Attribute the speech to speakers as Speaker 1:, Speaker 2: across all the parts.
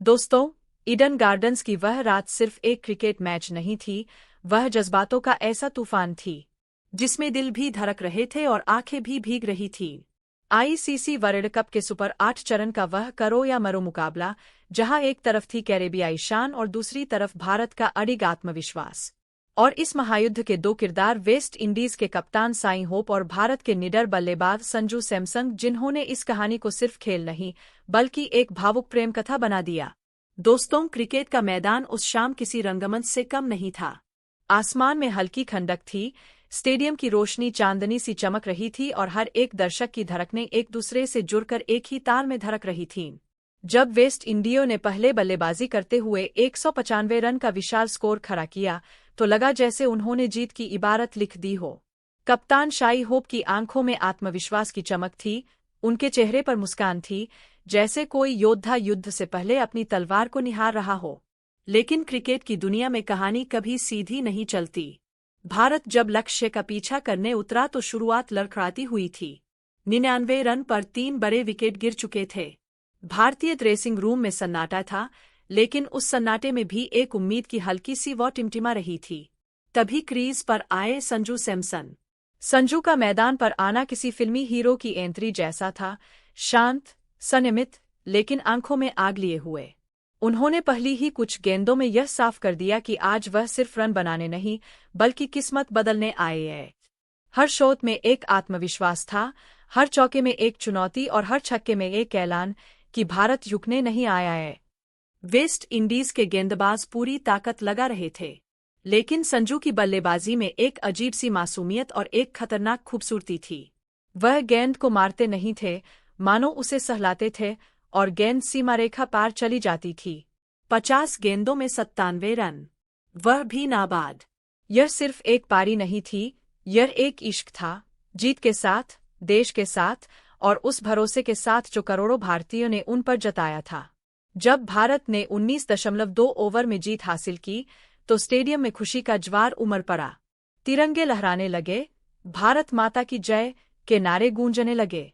Speaker 1: दोस्तों, Eden gardens की वह रात सिर्फ एक क्रिकेट मैच नहीं थी, वह जज्बातों का ऐसा तूफान थी जिसमें दिल भी धड़क रहे थे और आंखें भी भीग रही थी। आईसीसी वर्ल्ड कप के सुपर 8 चरण का वह करो या मरो मुकाबला, जहां एक तरफ थी कैरेबियाई शान और दूसरी तरफ भारत का अडिग आत्मविश्वास। और इस महायुद्ध के दो किरदार वेस्ट इंडीज के कप्तान साई होप और भारत के निडर बल्लेबाज संजू सैमसन, जिन्होंने इस कहानी को सिर्फ खेल नहीं बल्कि एक भावुक प्रेम कथा बना दिया। दोस्तों, क्रिकेट का मैदान उस शाम किसी रंगमंच से कम नहीं था। आसमान में हल्की ठंडक थी, स्टेडियम की रोशनी चांदनी सी चमक रही थी और हर एक दर्शक की धड़कनें एक दूसरे से जुड़कर एक ही ताल में धड़क रही थीं। जब वेस्ट इंडीज ने पहले बल्लेबाजी करते हुए 195 रन का विशाल स्कोर खड़ा किया, तो लगा जैसे उन्होंने जीत की इबारत लिख दी हो। कप्तान शाई होप की आंखों में आत्मविश्वास की चमक थी, उनके चेहरे पर मुस्कान थी, जैसे कोई योद्धा युद्ध से पहले अपनी तलवार को निहार रहा हो। लेकिन क्रिकेट की दुनिया में कहानी कभी सीधी नहीं चलती। भारत जब लक्ष्य का पीछा करने उतरा तो शुरुआत लड़खड़ाती हुई थी। 99 रन पर 3 बड़े विकेट गिर चुके थे। भारतीय ड्रेसिंग रूम में सन्नाटा था, लेकिन उस सन्नाटे में भी एक उम्मीद की हल्की सी वो टिमटिमा रही थी। तभी क्रीज पर आए संजू सैमसन। संजू का मैदान पर आना किसी फिल्मी हीरो की एंट्री जैसा था, शांत, संयमित, लेकिन आंखों में आग लिए हुए। उन्होंने पहली ही कुछ गेंदों में यह साफ कर दिया कि आज वह सिर्फ रन बनाने नहीं बल्कि किस्मत बदलने आए हैं। हर शॉट में एक आत्मविश्वास था, हर चौके में एक चुनौती और हर छक्के में एक ऐलान कि भारत झुकने नहीं आया है। वेस्ट इंडीज के गेंदबाज पूरी ताकत लगा रहे थे, लेकिन संजू की बल्लेबाजी में एक अजीब सी मासूमियत और एक खतरनाक खूबसूरती थी। वह गेंद को मारते नहीं थे, मानो उसे सहलाते थे, और गेंद सीमारेखा पार चली जाती थी। 50 गेंदों में 97 रन, वह भी नाबाद। यह सिर्फ एक पारी नहीं थी, यह एक इश्क था, जीत के साथ, देश के साथ और उस भरोसे के साथ जो करोड़ों भारतीयों ने उन पर जताया था। जब भारत ने 19.2 ओवर में जीत हासिल की, तो स्टेडियम में खुशी का ज्वार उमड़ पड़ा। तिरंगे लहराने लगे, भारत माता की जय के नारे गूंजने लगे।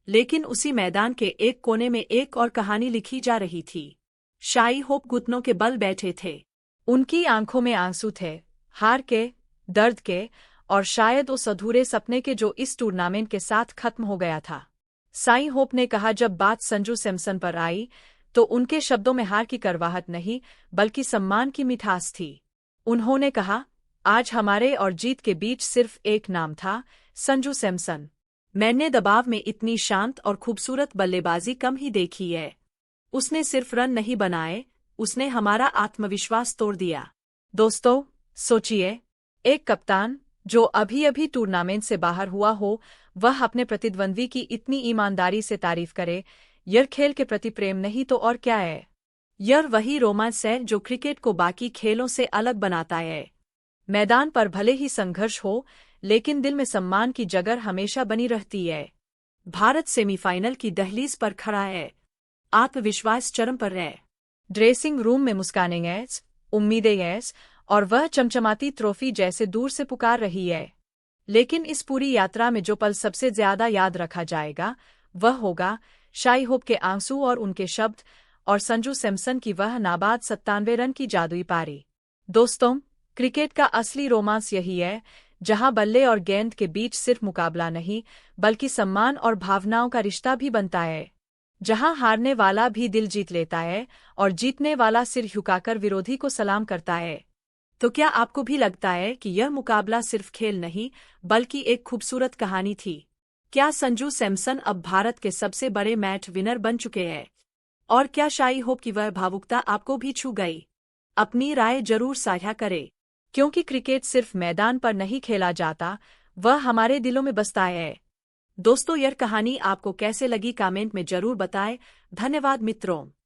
Speaker 1: लेकिन उसी मैदान के एक कोने में एक और कहानी लिखी जा रही थी। शाई होप घुटनों के बल बैठे थे। उनकी आंखों में आंसू थे, हार के, दर्द के और शायद उस अधूरे सपने के जो इस टूर्नामेंट के साथ खत्म हो गया था। साई होप ने कहा, जब बात संजू सैमसन पर आई तो उनके शब्दों में हार की करवाहट नहीं बल्कि सम्मान की मिठास थी। उन्होंने कहा, आज हमारे और जीत के बीच सिर्फ एक नाम था, संजू सैमसन। मैंने दबाव में इतनी शांत और खूबसूरत बल्लेबाजी कम ही देखी है। उसने सिर्फ रन नहीं बनाए, उसने हमारा आत्मविश्वास तोड़ दिया। दोस्तों, सोचिए, एक कप्तान जो अभी-अभी टूर्नामेंट से बाहर हुआ हो, वह अपने प्रतिद्वंद्वी की इतनी ईमानदारी से तारीफ करे। यह खेल के प्रति प्रेम नहीं तो और क्या है? यह वही रोमांस है जो क्रिकेट को बाकी खेलों से अलग बनाता है। मैदान पर भले ही संघर्ष हो, लेकिन दिल में सम्मान की जगह हमेशा बनी रहती है। भारत सेमीफाइनल की दहलीज पर खड़ा है, आत्मविश्वास चरम पर है। ड्रेसिंग रूम में मुस्कानें हैं, उम्मीदें हैं और वह चमचमाती ट्रॉफी जैसे दूर से पुकार रही है। लेकिन इस पूरी यात्रा में जो पल सबसे ज्यादा याद रखा जाएगा, वह होगा शाई होप के आंसू और उनके शब्द, और संजू सैमसन की वह नाबाद 97 रन की जादुई पारी। दोस्तों, क्रिकेट का असली रोमांस यही है, जहां बल्ले और गेंद के बीच सिर्फ मुकाबला नहीं बल्कि सम्मान और भावनाओं का रिश्ता भी बनता है। जहां हारने वाला भी दिल जीत लेता है और जीतने वाला सिर झुकाकर विरोधी को सलाम करता है। तो क्या आपको भी लगता है कि यह मुकाबला सिर्फ खेल नहीं बल्कि एक खूबसूरत कहानी थी? क्या संजू सैमसन अब भारत के सबसे बड़े मैच विनर बन चुके हैं? और क्या शाई होप की वह भावुकता आपको भी छू गई? अपनी राय जरूर साझा करें, क्योंकि क्रिकेट सिर्फ मैदान पर नहीं खेला जाता, वह हमारे दिलों में बसता है। दोस्तों, यह कहानी आपको कैसे लगी कमेंट में जरूर बताएं। धन्यवाद मित्रों।